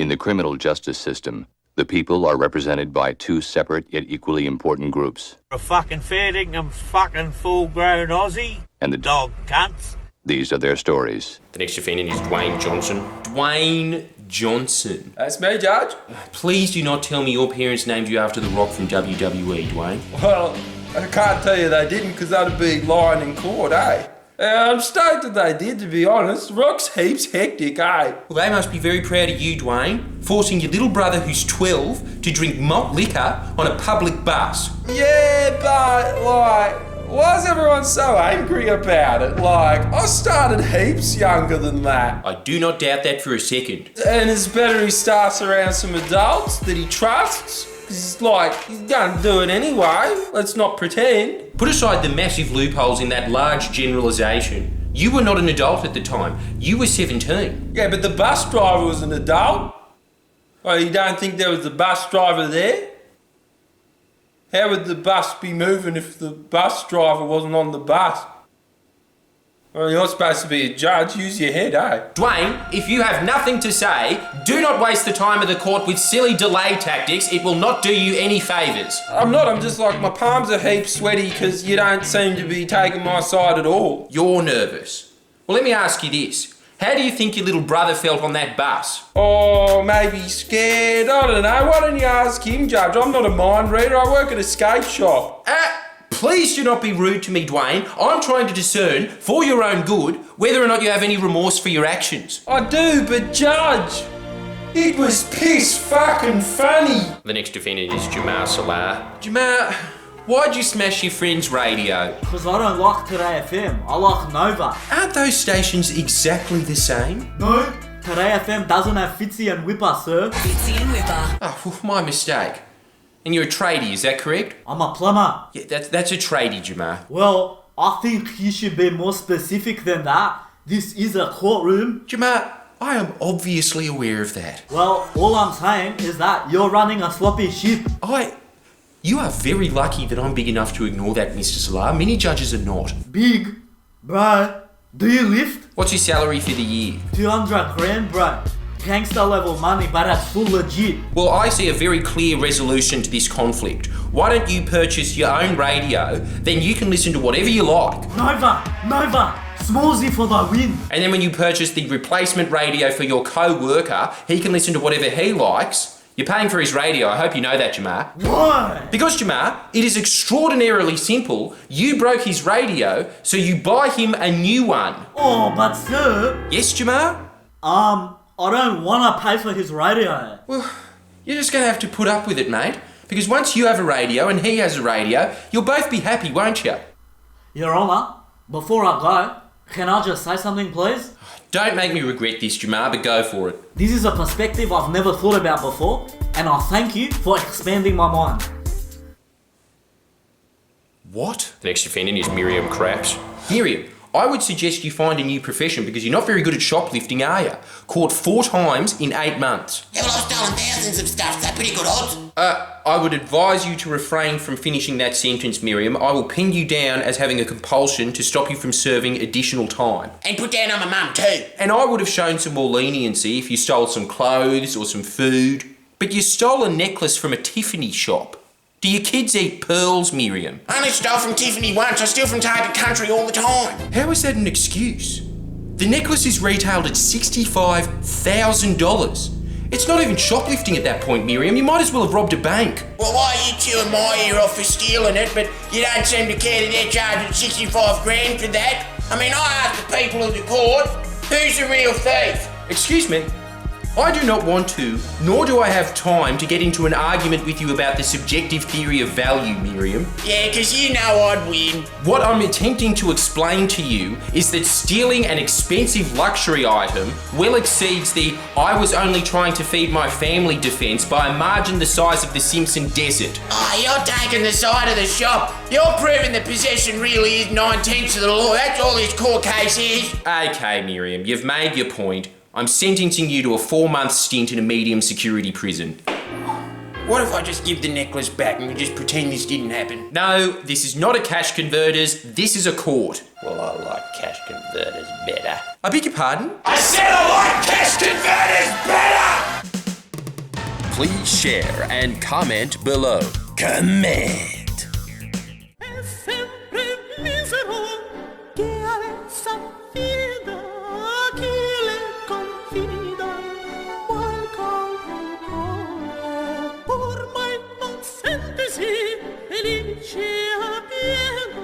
In the criminal justice system, the people are represented by two separate yet equally important groups. A fucking fair dinkum fucking full-grown Aussie. And the dog cunts. These are their stories. The next defendant is Dwayne Johnson. Dwayne Johnson. That's me, Judge. Please do not tell me your parents named you after The Rock from WWE, Dwayne. Well, I can't tell you they didn't because that'd be lying in court, eh? I'm stoked that they did, to be honest. Rock's heaps hectic, eh? Well, they must be very proud of you, Dwayne, forcing your little brother who's 12 to drink malt liquor on a public bus. Yeah, but, why is everyone so angry about it? I started heaps younger than that. I do not doubt that for a second. And it's better he starts around some adults that he trusts. He's gonna do it anyway. Let's not pretend. Put aside the massive loopholes in that large generalisation. You were not an adult at the time. You were 17. Yeah, but the bus driver was an adult. Oh, you don't think there was a bus driver there? How would the bus be moving if the bus driver wasn't on the bus? Well, you're supposed to be a judge. Use your head, eh? Dwayne, if you have nothing to say, do not waste the time of the court with silly delay tactics. It will not do you any favours. I'm not. I'm just my palms are heaps sweaty because you don't seem to be taking my side at all. You're nervous. Well, let me ask you this. How do you think your little brother felt on that bus? Oh, maybe scared. I don't know. Why don't you ask him, Judge? I'm not a mind reader. I work at a skate shop. Please do not be rude to me, Dwayne. I'm trying to discern, for your own good, whether or not you have any remorse for your actions. I do, but Judge, it was piss fucking funny. The next defendant is Jamar Salah. Jamar, why'd you smash your friend's radio? Because I don't like Today FM. I like Nova. Aren't those stations exactly the same? No, Today FM doesn't have Fitzy and Whipper, sir. Fitzy and Whipper. Oh, well, my mistake. And you're a tradie, is that correct? I'm a plumber. Yeah, that's a tradie, Jamar. Well, I think you should be more specific than that. This is a courtroom. Jamar, I am obviously aware of that. Well, all I'm saying is that you're running a sloppy ship. You are very lucky that I'm big enough to ignore that, Mr. Salah. Many judges are not. Big? Bro, do you lift? What's your salary for the year? 200 grand, bro. Gangster level money, but that's full legit. Well, I see a very clear resolution to this conflict. Why don't you purchase your own radio, then you can listen to whatever you like. Nova, smallsy for the win. And then when you purchase the replacement radio for your co-worker, he can listen to whatever he likes. You're paying for his radio, I hope you know that, Jamar. Why? Because, Jamar, it is extraordinarily simple. You broke his radio, so you buy him a new one. Oh, but sir... Yes, Jamar? I don't want to pay for his radio. Well, you're just going to have to put up with it, mate. Because once you have a radio and he has a radio, you'll both be happy, won't you? Your Honour, before I go, can I just say something, please? Don't make me regret this, Jamar, but go for it. This is a perspective I've never thought about before, and I thank you for expanding my mind. What? The next defendant is Miriam Craps. Miriam, I would suggest you find a new profession because you're not very good at shoplifting, are you? Caught 4 times in 8 months. Yeah, well, I've stolen thousands of stuff, so pretty good odds. I would advise you to refrain from finishing that sentence, Miriam. I will pin you down as having a compulsion to stop you from serving additional time. And put down on my mum too. And I would have shown some more leniency if you stole some clothes or some food. But you stole a necklace from a Tiffany shop. Do your kids eat pearls, Miriam? I only stole from Tiffany once. I steal from Target Country all the time. How is that an excuse? The necklace is retailed at $65,000. It's not even shoplifting at that point, Miriam. You might as well have robbed a bank. Well, why are you chewing my ear off for stealing it, but you don't seem to care that they're charging 65 grand for that? I mean, I asked the people of the court, who's the real thief? Excuse me. I do not want to, nor do I have time to get into an argument with you about the subjective theory of value, Miriam. Yeah, because you know I'd win. What I'm attempting to explain to you is that stealing an expensive luxury item well exceeds the I was only trying to feed my family defence by a margin the size of the Simpson Desert. Oh, you're taking the side of the shop. You're proving that possession really is 9/10 of the law. That's all this court case is. Okay, Miriam, you've made your point. I'm sentencing you to a 4-month stint in a medium security prison. What if I just give the necklace back and we just pretend this didn't happen? No, this is not a cash converters, this is a court. Well, I like cash converters better. I beg your pardon? I said I like cash converters better! please share and comment below. Comment! È sempre misero che adesso affida chi le confida qualcosa ormai non sentesi felice a pieno